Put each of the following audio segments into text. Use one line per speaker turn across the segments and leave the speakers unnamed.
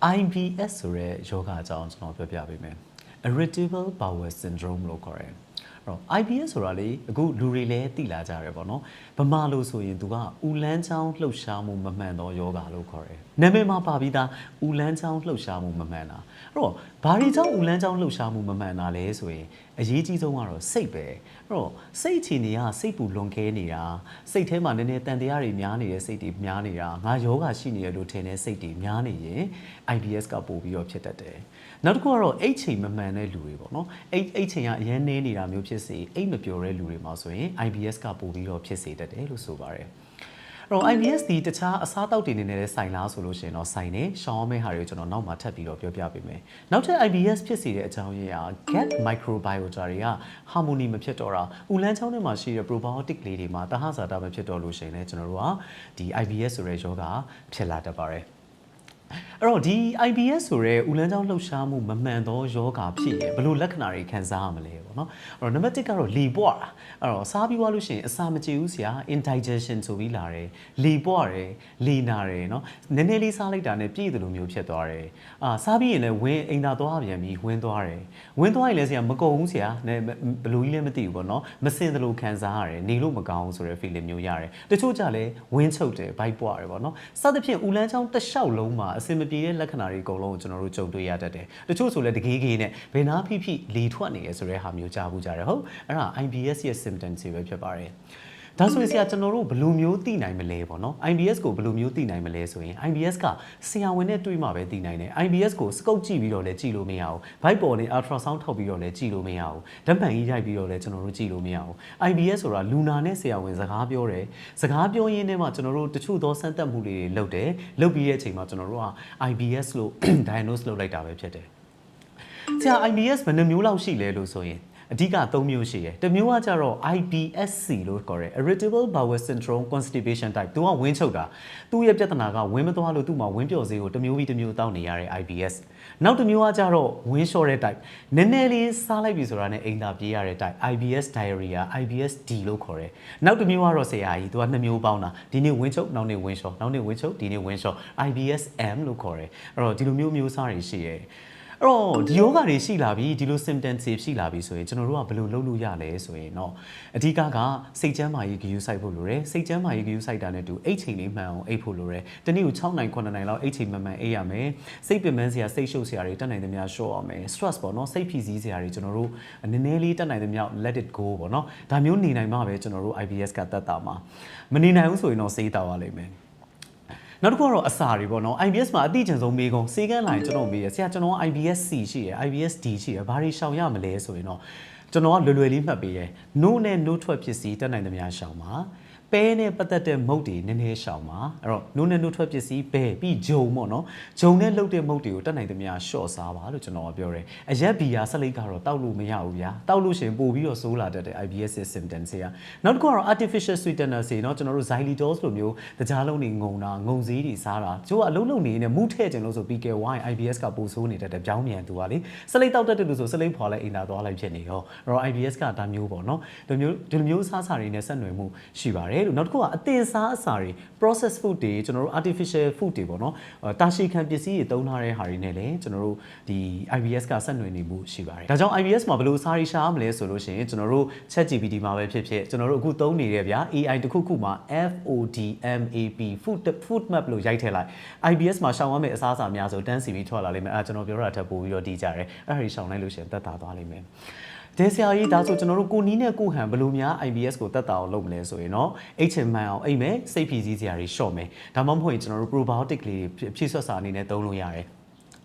IBS ဆိုတဲ့ယောဂအကြောင်းကျွန်တော်ပြောပြပေးမယ် Irritable Bowel Syndrome လို့ခေါ်တယ်IBS ဆိုတာလေအခုလူတွေလည်းသိလာကြတယ်ပေါ့နော်ဗမာလို့ဆိုရင်သူကဦးလန်းချောင်းလှုပ်ရှားမှုမမှန်သောယောဂလို့ခေါ်တယ်နာမည်မှာပါပြီးသားဦးလန်းချောင်းလှုပ်ရှားမှုမမှန်တာအဲ့တော့ဘာတွေကြောင့်ဦးလန်းချောင်းလှုပ်ရှားမှုမမှန်တာလဲဆိုရင်အရေးကြီးဆုံးကတော့စိတ်ပဲအဲ့တော့စိတ်အခြေအနေကစိတ်ပူလွန်ကဲနေတာစိတ်ထဲမှာနည်းနည်းတန်တရားတွေများနေတဲ့စိတ်တွေများနေတာငါယောဂရှိနေရလို့ထင်တဲ့စိတ်တွေများနေရင် IBS ကပို့ပြီးတော့ဖြစ်တတ်တယ်နောက်တစ်ခုကတော့အိတ်ချိန်မမှန်တဲ့လူတွေပေါ့နော်အိတ်ချိန်ကအရင်နေနေတာမျိုးဖြစ်စေအိတ်မပျော်တဲ့လူတွေမှာဆိုရင် IBS ကပို့ပြီးတော့ဖြစ်စေတတ်တယ်လို့ဆိုပါတယ်အဲ့တော့ IBS ဒီတခြားအစားအသောက်တွေနေနဲ့ဆိုင်လားဆိုလို့ရှိရင်တော့ဆိုင်နေရှောင်းမဲ့ဟာတွေကိုကျွန်တော်နောက်မှထပ်ပြီးတော့ပြောပြပေးမယ်နောက်ထပ် IBS ဖြစ်စေတဲ့အကြောင်းရင်းက gut microbiota တွေက harmony မဖြစ်တော့တာဦးလန်းချောင်းထဲမှာရှိတဲ့ probiotic လေးတွေမှာတဟဇာတမဖြစ်တော့လို့ရှိရင်လည်းကျွန်တော်တို့ကဒီ IBS ဆိုတဲ့ယောဂဖြစ်လာတတ်ပါတယ်အဲ့တော့ဒီ IBS ဆိုရဲဦးလန်းချောင်းလှုပ်ရှားမှုမမှန်သောယောဂဖြစ်ရင်ဘယ်လိုလက္ခဏာတွေခံစားရမလဲပေါ့နော်အဲ့တော့နံပါတ်1ကတော့လေပွားတာအဲ့တော့စားပြီးသွားလို့ရှိရင်အစာမကြေဘူးဆရာ indigestion ဆိုပြီးလာတယ်လေပွားတယ်လေနာတယ်နော်နည်းနည်းလေးစားလိုက်တာနဲ့ပြည့်တယ်လို့မျိုးဖြစ်သွားတယ်စားပြီးရင်လည်းဝင်းအိမ်သာသွားပြန်ပြီးဝင်းသွားတယ်ဝင်းသွားရင်လည်းဆရာမကုန်ဘူးဆရာဘယ်လိုကြီးလဲမသိဘူးပေါ့နော်မစင်သလိုခံစားရတယ်နေလို့မကောင်းဘူးဆိုတဲ့ feeling မျိုးရတယ်တချို့ကြလည်းဝင်းချုပ်တယ်ဘိုက်ပွားတယ်ပေါ့နော်စသဖြင့်ဦးလန်းချောင်းတစ်လျှောက်လုံးမှာအစင်မပြေတဲ့လက္ခဏာတွေအကုန်လုံးကိုကျွန်တော်တို့ကြုံတွေ့ရတတ်တယ်တချို့ဆိုလည်းတကေးကေးနဲ့ဘယ်နာဖိဖိလေထွက်နေရဆိုတဲ့ဟာမျိုးကြားဘူးကြတယ်ဟုတ်အဲ့ဒါ IBS ရဲ့ symptoms တွေပဲဖြစ်ပါတယ်ဒါဆိုရင်ဆရာကျွန်တော်တို့ဘယ်လိုမျိုးသိနိုင်မလဲပေါ့နော် IBS ကိုဘယ်လိုမျိုးသိနိုင်မလဲဆိုရင် IBS ကဆရာဝန်နဲ့တွေ့မှပဲသိနိုင်တယ် IBS ကိုစကုပ်ကြည့်ပြီးတော့လည်းကြည့်လို့မရဘူးဘိုက်ပေါ်နဲ့ ultrasound ထုတ်ပြီးတော့လည်းကြည့်လို့မရဘူးဓာတ်မှန်ကြီးရိုက်ပြီးတော့လည်းကျွန်တော်တို့ကြည့်လို့မရဘူး IBS ဆိုတာလူနာနဲ့ဆရာဝန်စကားပြောတယ်စကားပြောရင်းနဲ့မှကျွန်တော်တို့တချို့သောစမ်းသပ်မှုတွေလုပ်တယ်လုပ်ပြီးတဲ့အချိန်မှာကျွန်တော်တို့က IBS လို့ diagnose လုပ်လိုက်တာပဲဖြစ်တယ်ဆရာ IBS ဘယ်နှမျိုးလောက်ရှိလဲလို့ဆိုရင်အဓိက3မျိုးရှိတယ်တစ်မျိုးကကြတော့ IBSC လို့ခေါ်တယ် Irritable Bowel Syndrome Constipation Type သူကဝင်းချုပ်တာသူ့ရဲ့ပြဿနာကဝင်းမသွားလို့သူ့မှာဝင်းပျော်စေးကိုတစ်မျိုးပြီးတစ်မျိုးတောက်နေရတဲ့ IBS နောက်တစ်မျိုးကကြတော့ဝင်းလျှော့တဲ့ type နည်းနည်းလေးစားလိုက်ပြီဆိုတာနဲ့အိမ်သာပြေးရတဲ့ type IBS diarrhea IBSD လို့ခေါ်တယ်နောက်တစ်မျိုးကတော့ဆရာကြီးသူက2မျိုးပေါင်းတာဒီနေ့ဝင်းချုပ်နောက်နေ့ဝင်းလျှော့နောက်နေ့ဝင်းချုပ်ဒီနေ့ဝင်းလျှော့ IBSM လို့ခေါ်တယ်အဲ့တော့ဒီလိုမျိုးစားတွေရှိရဲအဲ့တော့ဒီယောဂတွေရှိလာပြီဒီလို symptoms တွေရှိလာပြီဆိုရင်ကျွန်တော်တို့ကဘယ်လိုလုပ်လို့ရလဲဆိုရင်တော့အဓိကစိတ်ကျန်းမာရေးဂရုစိုက်ဖို့လိုတယ်စိတ်ကျန်းမာရေးဂရုစိုက်တာနဲ့တူအိတ်ချိန်လေးမှန်အောင်အိတ်ဖို့လိုတယ်တနေ့ကို6နိုင်9နိုင်လောက်အိတ်ချိန်မှန်အိတ်ရမယ်စိတ်ပင်ပန်းစရာစိတ်ရှုပ်စရာတွေတက်နိုင်သမျှ short အောင်မယ် stress ပေါ့နော်စိတ်ဖိစီးစရာတွေကျွန်တော်တို့နည်းနည်းလေးတက်နိုင်သမျှ let it go ပေါ့နော်ဒါမျိုးနေနိုင်မှပဲကျွန်တော်တို့ IBS ကတက်တာမှာမနေနိုင်ဘူးဆိုရင်တော့ဆေးတောက်ရလိမ့်မယ်နောက်တစ်ခုကတော့အစာတွေပေါ့နော် IBS မှာအတိအကျဆုံးမေးကုန်စေကန်းလာရင်ကျွန်တော်မေးရဆရာကျွန်တော်က IBSC ရှိရယ် IBSD ရှိရယ်ဘာတွေရှောင်ရမလဲဆိုရင်တော့ကျွန်တော်ကလွယ်လွယ်လေးမှတ်ပေးရယ် no နဲ့ no ထွက်ဖြစ်စီတက်နိုင်သမျှရှောင်ပါပဲနဲ့ပတ်သက်တဲ့မုတ်တွေနည်းနည်းရှောင်ပါအဲ့တော့နိုးနဲ့နိုးထွက်ပစ္စည်းပဲပြီးဂျုံပေါ့နော်ဂျုံနဲ့လှုပ်တဲ့မုတ်တွေကိုတက်နိုင်သမျှရှော့စားပါလို့ကျွန်တော်ကပြောတယ်အရက်ဘီယာဆက်လိပ်ကတော့တောက်လို့မရဘူးဗျာတောက်လို့ရှင်ပို့ပြီးတော့ဆိုးလာတတ်တဲ့ IBS symptoms တွေကနောက်တစ်ခုကတော့ artificial sweeteners တွေเนาะကျွန်တော်တို့ xylitol လိုမျိုးတကြားလုံးတွေငုံတာငုံစည်းတွေစားတာကျိုးကအလုံးလုံးနေနေမူးထဲ့ကျင်လို့ဆို PK1 IBS ကပိုဆိုးနေတတ်တဲ့ပြောင်းမြန်သူကလေဆက်လိပ်တောက်တတ်တယ်လို့ဆိုဆက်လိပ်ဖွာလဲအိမ်သာသွားလိုက်ဖြစ်နေရောအဲ့တော့ IBS ကဒါမျိုးပေါ့เนาะဒီမျိုးစားစာတွေနဲ့ဆက်နွယ်မှုရှိပါတယ်လို့နောက်တစ်ခုကအသင်စားအစာတွေ processed food တွေကျွန်တော်တို့ artificial food တွေပေါ့နော်တာရှည်ခံပစ္စည်းတွေသုံးထားတဲ့ဟာတွေနဲ့လည်းကျွန်တော်တို့ဒီ IBS ကဆက်နွယ်နေမှုရှိပါတယ်ဒါကြောင့် IBS မှာဘယ်လိုစားရရှာမလဲဆိုလို့ရှိရင်ကျွန်တော်တို့ ChatGPT မှာပဲဖြစ်ဖြစ်ကျွန်တော်တို့အခုသုံးနေတဲ့ဗျာ AI တစ်ခုခုမှာ FODMAP food map လို့ရိုက်ထည့်လိုက် IBS မှာရှောင်ရမယ့်အစားအစာများဆိုတန်းစီပြီးထွက်လာလိမ့်မယ်ကျွန်တော်ပြောတာထပ်ပို့ပြီးတော့တီးကြတယ်အဲ့ဒါတွေရှောင်လိုက်လို့ရှိရင်သက်သာသွားလိမ့်မယ်ဒေဆရာကြီးဒါဆိုကျွန်တော်တို့ကိုနီးနဲ့ကိုဟန်ဘယ်လိုများ IBS ကိုတက်တာအောင်လုပ်မလဲဆိုရင်တော့အိတ်ချင်မှန်အောင်အိတ်မယ်စိတ်ဖြီးစည်းစရာတွေရှော့မယ်ဒါမှမဟုတ်ရင်ကျွန်တော်တို့ probiotic လေးဖြည့်ဆွတ်စာအနေနဲ့သုံးလို့ရတယ်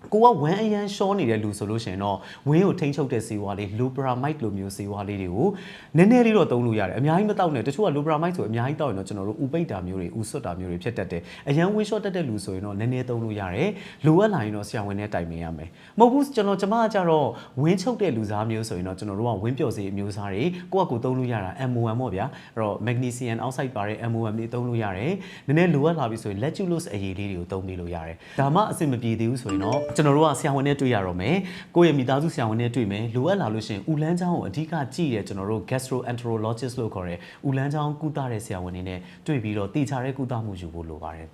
ကိုကဝမ်းအရန်ရှောနေတဲ့လူဆိုလို့ရှိရင်တော့ဝင်းကိုထိန်းချုပ်တဲ့ဆေးဝါးလေး loperamide လိုမျိုးဆေးဝါးလေးတွေကိုနည်းနည်းလေးတော့သုံးလို့ရတယ်အများကြီးမတောက်နဲ့တချို့က loperamide ဆိုအများကြီးတောက်ရင်တော့ကျွန်တော်တို့ဥပိတ်တာမျိုးတွေဥဆွတ်တာမျိုးတွေဖြစ်တတ်တယ်အရန်ဝင်းရှော့တတ်တဲ့လူဆိုရင်တော့နည်းနည်းသုံးလို့ရတယ်လိုအပ်လာရင်တော့ဆရာဝန်နဲ့တိုင်ပင်ရမယ်မဟုတ်ဘူးကျမကကြတော့ဝင်းချုပ်တဲ့လူစားမျိုးဆိုရင်တော့ကျွန်တော်တို့ကဝင်းပျော်စေးအမျိုးစားတွေကိုယ့်အကူသုံးလို့ရတာ MOM ပေါ့ဗျာအဲ့တော့ magnesium oxide ပါတဲ့ MOM လေးသုံးလို့ရတယ်နည်းနည်းလိုအပ်လာပြီဆိုရင် lactulose အရည်လေးတွေကိုသုံးပြီးလို့ရတယ်ဒါမှအဆင်မပြေသေးဘူးဆိုရင်တော့ကျွန်တော်တို့ကဆရာဝန်နဲ့တွေ့ရတော့မယ်ကိုယ့်ရဲ့မိသားစုဆရာဝန်နဲ့တွေ့မယ်လိုအပ်လာလို့ရှိရင်ဦးလန်းချောင်းကိုအဓိကကြည့်ရကျွန်တော်တို့ gastroenterologist လို့ခေါ်တဲ့ဦးလန်းချောင်းကုသတဲ့ဆရာဝန်တွေနဲ့တွေ့ပြီးတော့တည်ချတဲ့ကုသမှုယူဖို့လိုပါတယ်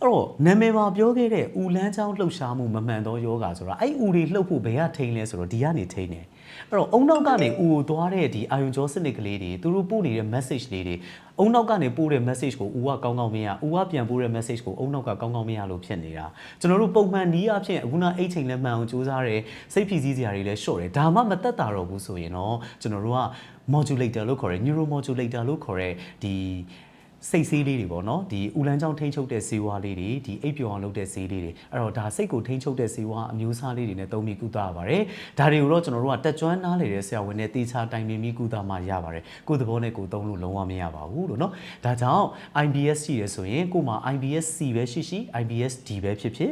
တော့နာမည်မှာပြောခဲ့တဲ့ဦးလန်းချောင်းလှုပ်ရှားမှုမမှန်သောယောဂဆိုတာအဲ့ဦးတွေလှုပ်ဖို့ဘယ်ကထိန်လဲဆိုတော့ဒီကနေထိန်တယ်အဲ့တော့အုံနောက်ကနေဦးကိုသွားတဲ့ဒီအာယုံကြောစနစ်ကလေးတွေသူတို့ပို့နေတဲ့ message လေးတွေအုံနောက်ကနေပို့တဲ့ message ကိုဦးကကောင်းကောင်းမရဦးကပြန်ပို့တဲ့ message ကိုအုံနောက်ကကောင်းကောင်းမရလို့ဖြစ်နေတာကျွန်တော်တို့ပုံမှန်နီးအဖြစ်အခုနအိတ်ချိန်လည်းမှန်အောင်စူးစမ်းတယ်စိတ်ဖြည့်ဆည်းစရာတွေလည်းရှော့တယ်ဒါမှမသက်တာတော့ဘူးဆိုရင်တော့ကျွန်တော်တို့က modulator လို့ခေါ်တဲ့ neuromodulator လို့ခေါ်တဲ့ဒီစိတ်ဆေးလေးတွေပေါ့နော်ဒီဦးလန်းချောင်းထိန်းချုပ်တဲ့ဆေးဝါးလေးတွေဒီအိပ်ပျော်အောင်လုပ်တဲ့ဆေးလေးတွေအဲ့တော့ဒါစိတ်ကိုထိန်းချုပ်တဲ့ဆေးဝါးအမျိုးအစားလေးတွေနဲ့သုံးပြီးကုသရပါတယ်ဒါတွေကိုတော့ကျွန်တော်တို့ကတက်ကြွနားလေတဲ့ဆရာဝန်နဲ့တေချာတိုင်ပင်ပြီးကုသမှရပါတယ်ကိုယ်သဘောနဲ့ကိုယ်သုံးလို့လုံးဝမရပါဘူးလို့နော်ဒါကြောင့် IBS ရှိရဆိုရင်ကိုယ်မှာ IBS C ပဲရှိရှိ IBS D ပဲဖြစ်ဖြစ်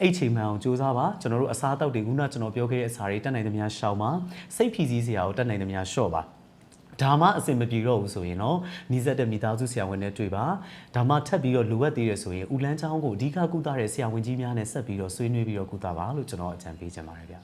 အိတ်ချိန်မှန်အောင်စူးစမ်းပါကျွန်တော်တို့အစားအသောက်တွေခုနကျွန်တော်ပြောခဲ့တဲ့အစာတွေတက်နိုင်သမျှရှောင်ပါစိတ်ဖြည့်ဆည်းစရာကိုတက်နိုင်သမျှလျှော့ပါဒါမှအဆင်မပြေတော့ဘူးဆိုရင်တော့နီးစပ်တဲ့မိသားစုဆရာဝန်နဲ့တွေ့ပါဒါမှထပ်ပြီးတော့လိုအပ်သေးရဆိုရင်ဦးလန်းချောင်းကိုအဓိကကုသတဲ့ဆရာဝန်ကြီးများနဲ့ဆက်ပြီးတော့ဆွေးနွေးပြီးတော့ကုသပါလို့ကျွန်တော်အကြံပေးချင်ပါတယ်ဗျ